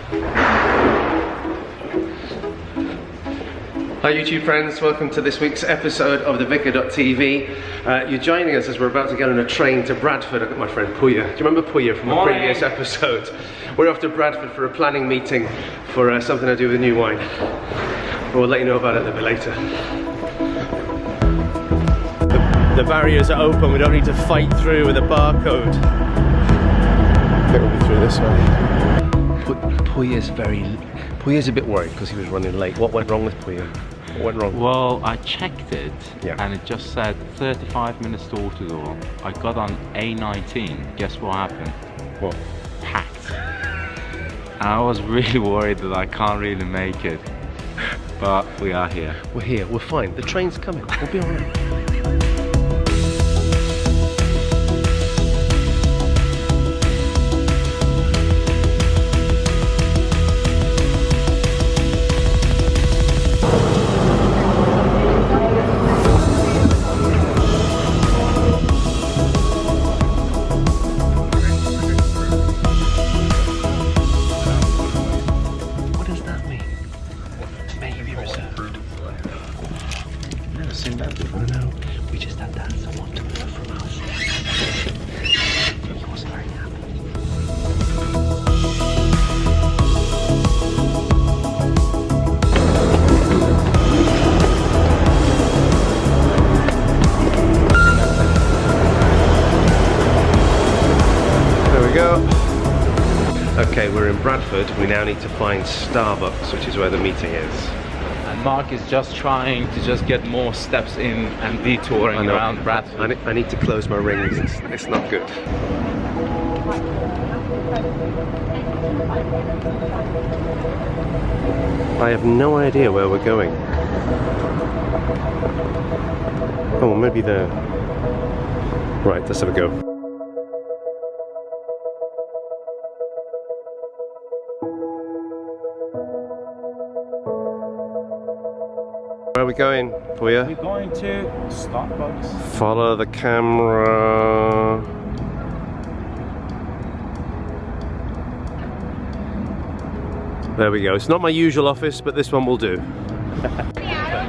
Hi YouTube friends, welcome to this week's episode of the Vicar.tv. You're joining us as we're about to get on a train to Bradford. I've got my friend Pouya. Do you remember Pouya from a previous episode? We're off to Bradford for a planning meeting for something to do with new wine. We'll let you know about it a little bit later. The barriers are open, we don't need to fight through with a barcode. I think we'll be through this way. Pouya's a bit worried because he was running late. What went wrong with Pouya? What went wrong? Well, I checked it and it just said 35 minutes door to door. I got on A19. Guess what happened? What? Packed. And I was really worried that I can't really make it. But we are here. We're here, we're fine. The train's coming. We'll be alright. Okay, we're in Bradford. We now need to find Starbucks, which is where the meeting is. And Mark is just trying to just get more steps in and detouring around Bradford. I need to close my rings. It's not good. I have no idea where we're going. Oh, maybe there. Right, let's have a go. Where are we going, Pouya? We're going to Starbucks. Follow the camera. There we go. It's not my usual office, but this one will do.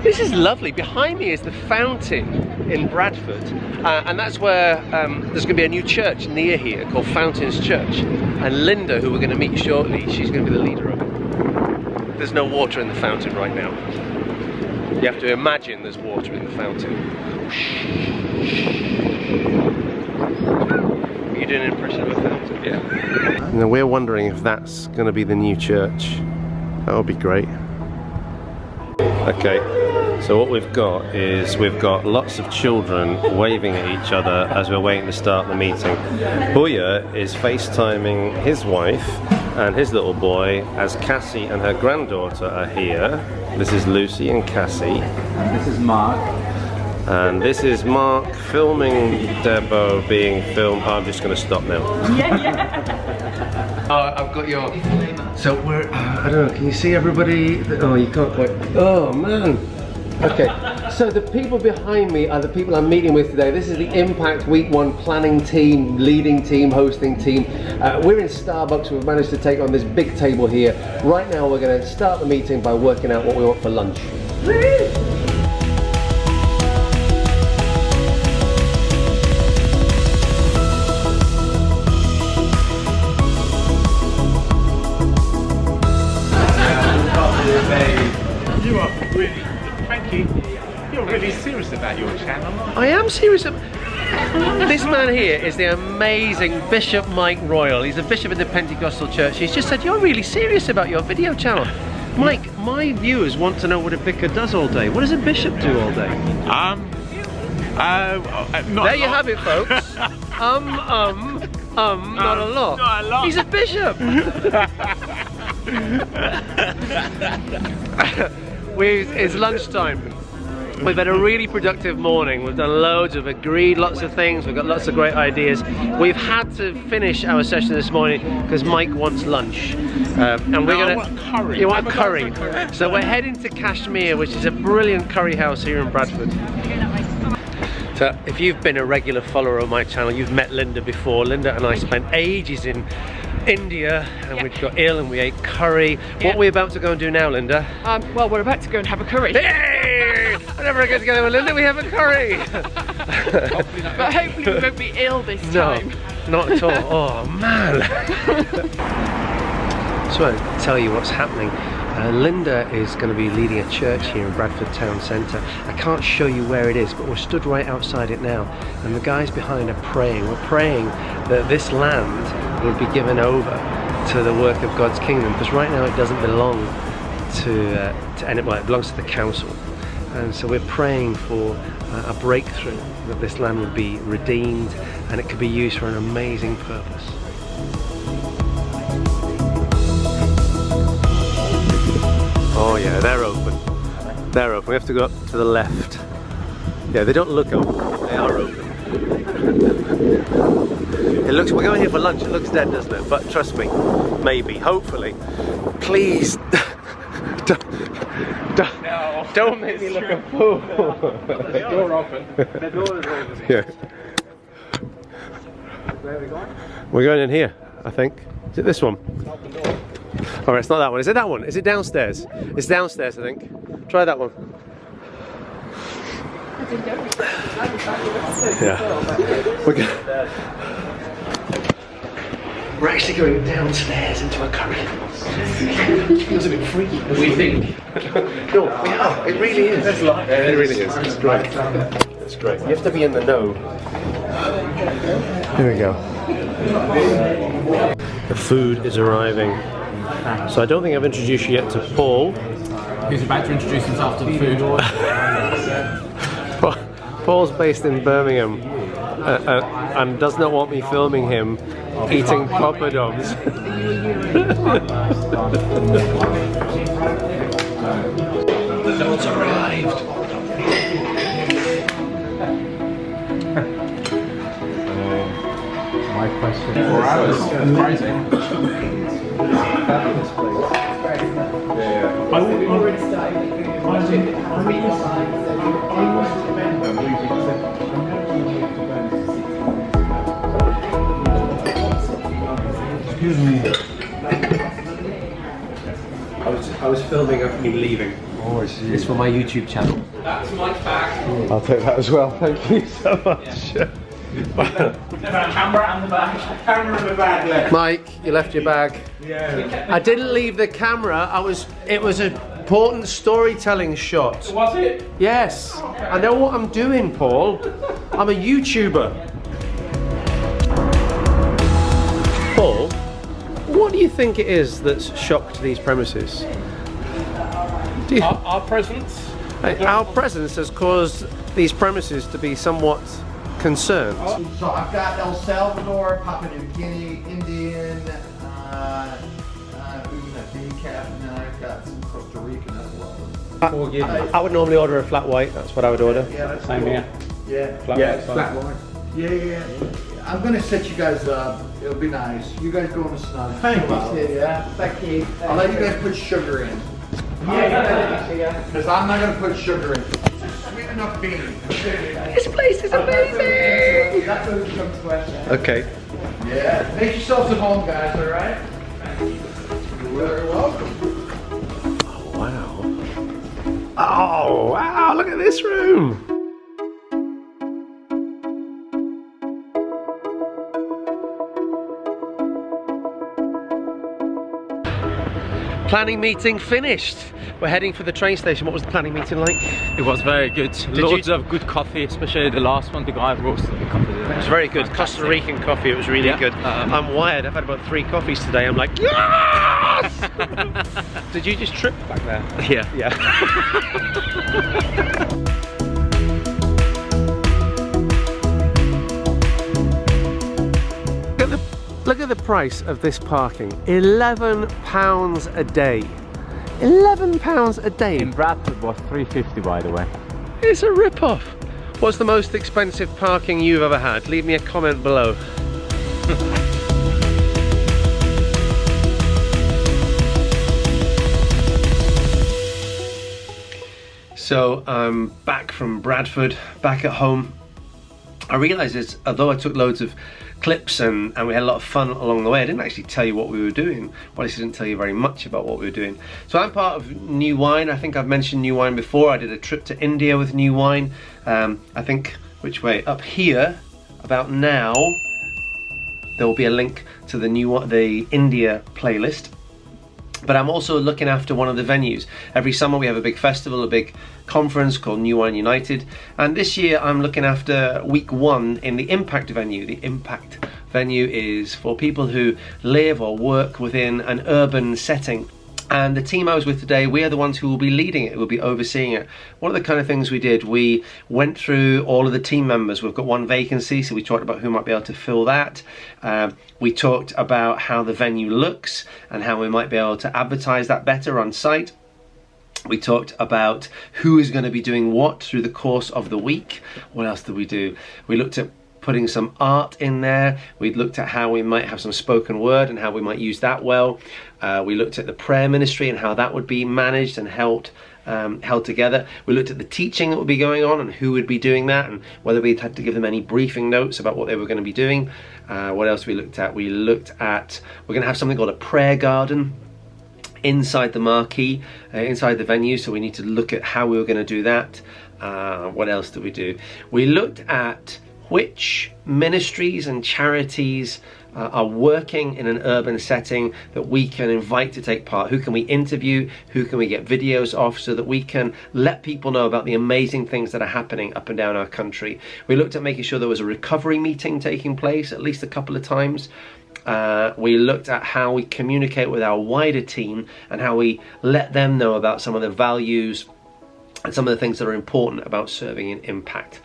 This is lovely. Behind me is the fountain in Bradford, and that's where there's going to be a new church near here called Fountains Church. And Linda, who we're going to meet shortly, she's going to be the leader of it. There's no water in the fountain right now. You have to imagine there's water in the fountain. Are you doing an impression of a fountain? Yeah. Now we're wondering if that's going to be the new church. That would be great. Okay, so what we've got is we've got lots of children waving at each other as we're waiting to start the meeting. Pouya is FaceTiming his wife and his little boy as Cassie and her granddaughter are here. This is Lucy and Cassie. And this is Mark. And this is Mark filming Debo being filmed. Oh, I'm just going to stop now. Oh, I've got your... So we're... I don't know, can you see everybody? Oh, you can't quite... Oh, man. Okay, so the people behind me are the people I'm meeting with today. This is the Impact Week 1 planning team, leading team, hosting team. We're in Starbucks. We've managed to take on this big table here. Right now we're going to start the meeting by working out what we want for lunch. You are really... Frankie, you're really serious about your channel. I am serious. This man here is the amazing Bishop Mike Royal. He's a bishop in the Pentecostal church. He's just said, you're really serious about your video channel. Mike, my viewers want to know what a vicar does all day. What does a bishop do all day? There you have it, folks. Not a lot. Not a lot. He's a bishop. It's lunchtime. We've had a really productive morning. We've done loads, we've agreed lots of things, we've got lots of great ideas. We've had to finish our session this morning because Mike wants lunch. And we're gonna... I want curry. You want curry? So we're heading to Kashmir, which is a brilliant curry house here in Bradford. So if you've been a regular follower of my channel, you've met Linda before. Linda and I spent ages in India, and we've got ill, and we ate curry. What are we about to go and do now, Linda? Well, we're about to go and have a curry. Hey! Whenever I get together with Linda, we have a curry. But hopefully we won't be ill this time. No, not at all. Oh man. So I'll tell you what's happening. Linda is going to be leading a church here in Bradford town centre. I can't show you where it is, but we're stood right outside it now, and the guys behind are praying. We're praying that this land will be given over to the work of God's kingdom, because right now it doesn't belong to anyone. It belongs to the council, and so we're praying for a breakthrough, that this land would be redeemed and it could be used for an amazing purpose. Oh yeah, they're open. They're open. We have to go up to the left. Yeah, they don't look open. They are open. It looks. We're going here for lunch. It looks dead, doesn't it? But trust me, maybe, hopefully. Please, don't make me look a fool. The door open. The door is open. Yeah. Where are we going? We're going in here, I think. Is it this one? Open door. Oh, it's not that one. Is it that one? Is it downstairs? It's downstairs, I think. Try that one. Yeah. We're actually going downstairs into a curry. It feels a bit freaky. We think. No, we are. It really is. It really is. It's great. It's great. You have to be in the know. Here we go. The food is arriving. So I don't think I've introduced you yet to Paul. He's about to introduce himself to the food. Paul's based in Birmingham and does not want me filming him eating poppadoms. The notes arrived. My question. 4 hours. Crazy. Fabulous place. Excuse me. I was filming of me leaving. Oh, it's for my YouTube channel. That's my bag. I'll take that as well. Thank you so much. Camera and the bag. Camera and the bag left. Mike, you left your bag. Yeah. I didn't leave the camera. It was an important storytelling shot. Was it? Yes. Okay. I know what I'm doing, Paul. I'm a YouTuber. Paul, what do you think it is that's shocked these premises? Do you, Our presence. our presence has caused these premises to be somewhat concerned. So I've got El Salvador, Papua New Guinea, Indian, even a decaf, and then I've got some Costa Rican as well. I would normally order a flat white. That's what I would order. Yeah, that's Same here. Yeah. Flat white. Flat white. Yeah. I'm gonna set you guys up. It'll be nice. You guys go in the sun. Thank you. Yeah. Thank you. I'll let you guys put sugar in. Yeah. Because I'm not gonna put sugar in. Sweet enough bean. This place is amazing. That's what it comes to. Okay. Yeah. Make yourselves at home, guys. All right. You're very welcome. Wow. Oh wow! Look at this room. Planning meeting finished. We're heading for the train station. What was the planning meeting like? It was very good. Loads of good coffee, especially the last one. The guy roasted the coffee. It was very good. Costa Rican coffee. It was really good. I'm wired. I've had about 3 coffees today. I'm like, yes! Did you just trip back there? Yeah. Yeah. Look at the price of this parking. £11 a day. £11 a day. In Bradford was $3.50, by the way. It's a rip-off. What's the most expensive parking you've ever had? Leave me a comment below. So I'm back from Bradford, back at home. I realised although I took loads of clips and we had a lot of fun along the way. I didn't actually tell you what we were doing. Well, I didn't tell you very much about what we were doing. So I'm part of New Wine. I think I've mentioned New Wine before. I did a trip to India with New Wine. I think, which way? Up here, about now, there will be a link to the India playlist. But I'm also looking after one of the venues. Every summer we have a big festival, a big conference called New Wine United. And this year I'm looking after week 1 in the Impact venue. The Impact venue is for people who live or work within an urban setting. And the team I was with today, we are the ones who will be leading it, who will be overseeing it. One of the kind of things we did, we went through all of the team members. We've got one vacancy, so we talked about who might be able to fill that. We talked about how the venue looks and how we might be able to advertise that better on site. We talked about who is going to be doing what through the course of the week. What else did we do? We looked at putting some art in there. We looked at how we might have some spoken word and how we might use that well. We looked at the prayer ministry and how that would be managed and held together. We looked at the teaching that would be going on and who would be doing that and whether we had to give them any briefing notes about what they were going to be doing. What else we looked at? We looked at, we're going to have something called a prayer garden inside the marquee, inside the venue, so we need to look at how we were going to do that. What else did we do? We looked at which ministries and charities are working in an urban setting that we can invite to take part. Who can we interview? Who can we get videos of so that we can let people know about the amazing things that are happening up and down our country? We looked at making sure there was a recovery meeting taking place at least a couple of times. We looked at how we communicate with our wider team and how we let them know about some of the values and some of the things that are important about serving in Impact.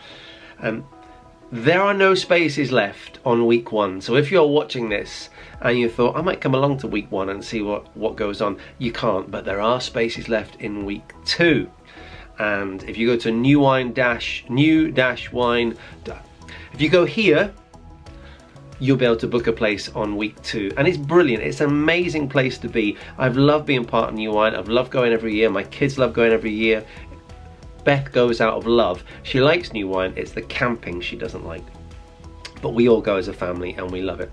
There are no spaces left on week 1, so if you're watching this and you thought I might come along to week 1 and see what goes on, you can't, but there are spaces left in week 2. And if you go to new-wine, if you go here, you'll be able to book a place on week 2, and it's brilliant. It's an amazing place to be. I've loved being part of New Wine. I've loved going every year. My kids love going every year. Beth goes out of love. She likes New Wine. It's the camping she doesn't like. But we all go as a family and we love it.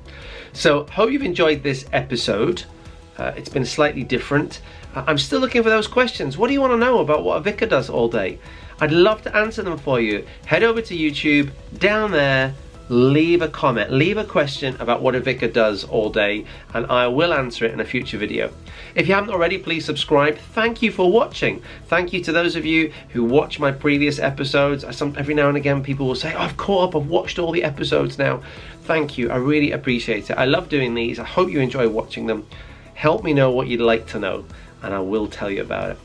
So hope you've enjoyed this episode. It's been slightly different. I'm still looking for those questions. What do you want to know about what a vicar does all day? I'd love to answer them for you. Head over to YouTube, down there, leave a comment, leave a question about what a vicar does all day, and I will answer it in a future video. If you haven't already, please subscribe. Thank you for watching. Thank you to those of you who watch my previous episodes. Every now and again people will say, oh, I've caught up, I've watched all the episodes now. Thank you, I really appreciate it. I love doing these. I hope you enjoy watching them. Help me know what you'd like to know and I will tell you about it.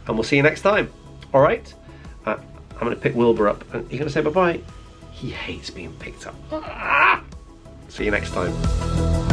And we'll see you next time. All right? I'm going to pick Wilbur up. You're going to say bye-bye? He hates being picked up. See you next time.